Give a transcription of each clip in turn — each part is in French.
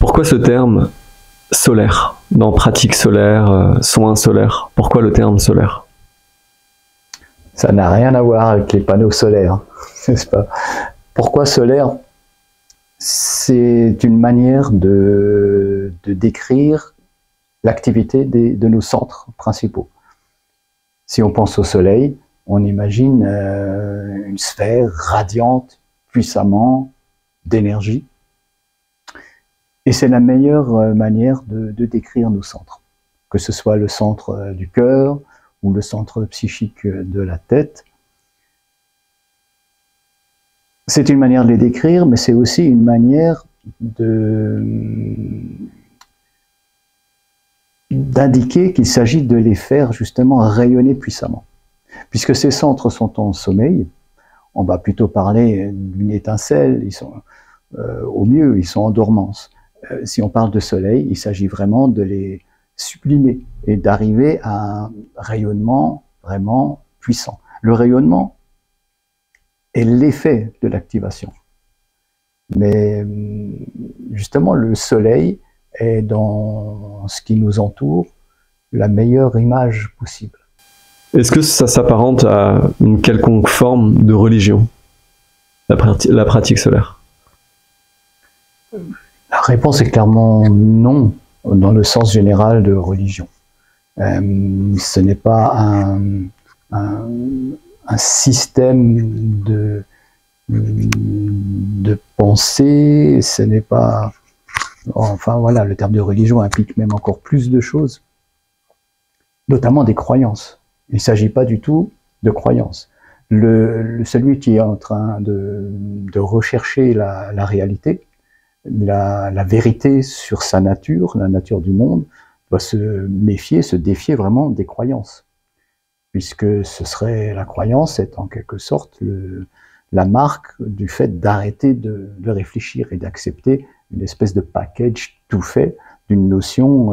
Pourquoi ce terme solaire dans pratique solaire, soins solaires? Pourquoi le terme solaire? Ça n'a rien à voir avec les panneaux solaires, n'est-ce pas? Pourquoi solaire? C'est une manière de décrire l'activité de nos centres principaux. Si on pense au soleil, on imagine une sphère radiante, puissamment, d'énergie. Et c'est la meilleure manière de décrire nos centres. Que ce soit le centre du cœur ou le centre psychique de la tête. C'est une manière de les décrire, mais c'est aussi une manière d'indiquer qu'il s'agit de les faire justement rayonner puissamment. Puisque ces centres sont en sommeil, on va plutôt parler d'une étincelle, ils sont, au mieux, ils sont en dormance. Si on parle de soleil, il s'agit vraiment de les sublimer et d'arriver à un rayonnement vraiment puissant. Le rayonnement est l'effet de l'activation. Mais justement, le soleil est dans ce qui nous entoure la meilleure image possible. Est-ce que ça s'apparente à une quelconque forme de religion, la pratique solaire? La réponse est clairement non, dans le sens général de religion. Ce n'est pas un système de pensée, ce n'est pas... Enfin voilà, le terme de religion implique même encore plus de choses, notamment des croyances. Il ne s'agit pas du tout de croyances. Celui qui est en train de rechercher la réalité, la vérité sur sa nature, la nature du monde, doit se méfier, se défier vraiment des croyances. Puisque la croyance est en quelque sorte la marque du fait d'arrêter de réfléchir et d'accepter une espèce de package tout fait d'une notion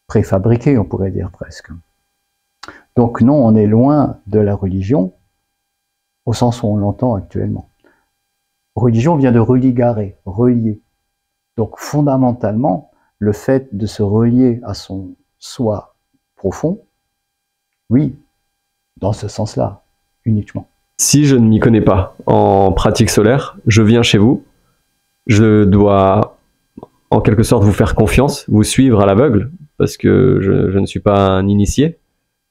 préfabriquée, on pourrait dire presque. Donc non, on est loin de la religion, au sens où on l'entend actuellement. Religion vient de religarer, relier. Donc fondamentalement, le fait de se relier à son soi profond, oui, dans ce sens-là, uniquement. Si je ne m'y connais pas en pratique solaire, je viens chez vous, je dois en quelque sorte vous faire confiance, vous suivre à l'aveugle, parce que je ne suis pas un initié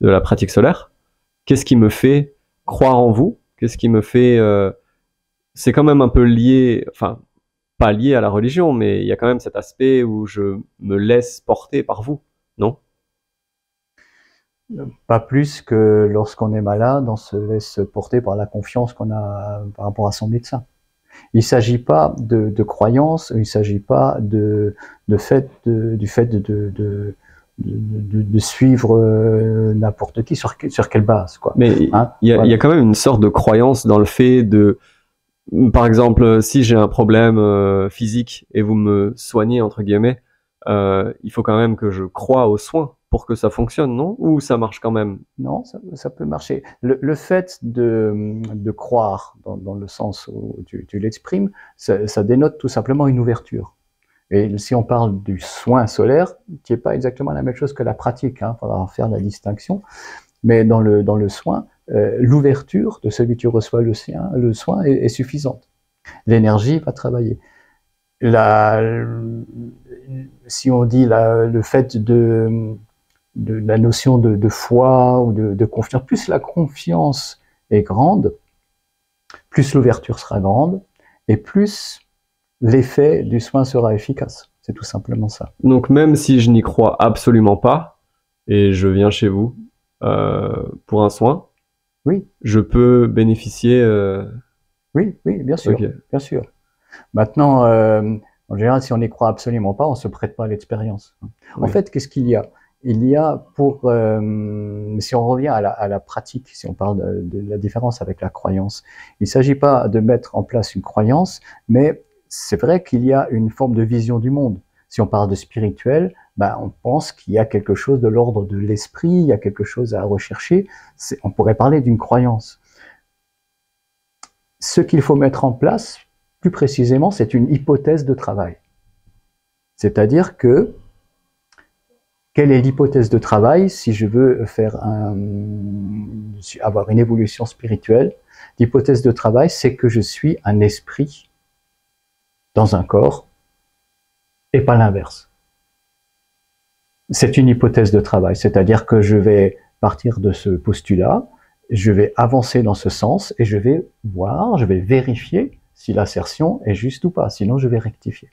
de la pratique solaire. Qu'est-ce qui me fait croire en vous? Qu'est-ce qui me fait... C'est quand même un peu lié, enfin, pas lié à la religion, mais il y a quand même cet aspect où je me laisse porter par vous, non? Pas plus que lorsqu'on est malade, on se laisse porter par la confiance qu'on a par rapport à son médecin. Il ne s'agit pas de croyance, il ne s'agit pas du fait de suivre n'importe qui, sur quelle base, quoi. Mais il y a quand même une sorte de croyance dans le fait de... Par exemple, si j'ai un problème physique et vous me soignez, entre guillemets, il faut quand même que je croie aux soins pour que ça fonctionne, non? Ou ça marche quand même? Non, ça peut marcher. Le fait de croire, dans le sens où tu l'exprimes, ça dénote tout simplement une ouverture. Et si on parle du soin solaire, qui n'est pas exactement la même chose que la pratique, hein, il faudra faire la distinction, mais dans le soin, l'ouverture de celui qui reçoit le soin est suffisante. L'énergie va travailler. Si on dit le fait de la notion de foi ou de confiance, plus la confiance est grande, plus l'ouverture sera grande, et plus l'effet du soin sera efficace. C'est tout simplement ça. Donc même si je n'y crois absolument pas, et je viens chez vous pour un soin, oui, je peux bénéficier... Oui, bien sûr, okay. Bien sûr. Maintenant, en général, si on n'y croit absolument pas, on ne se prête pas à l'expérience. En fait, qu'est-ce qu'il y a? Il y a si on revient à la pratique, si on parle de la différence avec la croyance, il ne s'agit pas de mettre en place une croyance, mais c'est vrai qu'il y a une forme de vision du monde. Si on parle de spirituel, on pense qu'il y a quelque chose de l'ordre de l'esprit, il y a quelque chose à rechercher. On pourrait parler d'une croyance. Ce qu'il faut mettre en place, plus précisément, c'est une hypothèse de travail. C'est-à-dire que, quelle est l'hypothèse de travail si je veux avoir une évolution spirituelle? L'hypothèse de travail, c'est que je suis un esprit dans un corps et pas l'inverse. C'est une hypothèse de travail, c'est-à-dire que je vais partir de ce postulat, je vais avancer dans ce sens et je vais voir, je vais vérifier si l'assertion est juste ou pas, sinon je vais rectifier.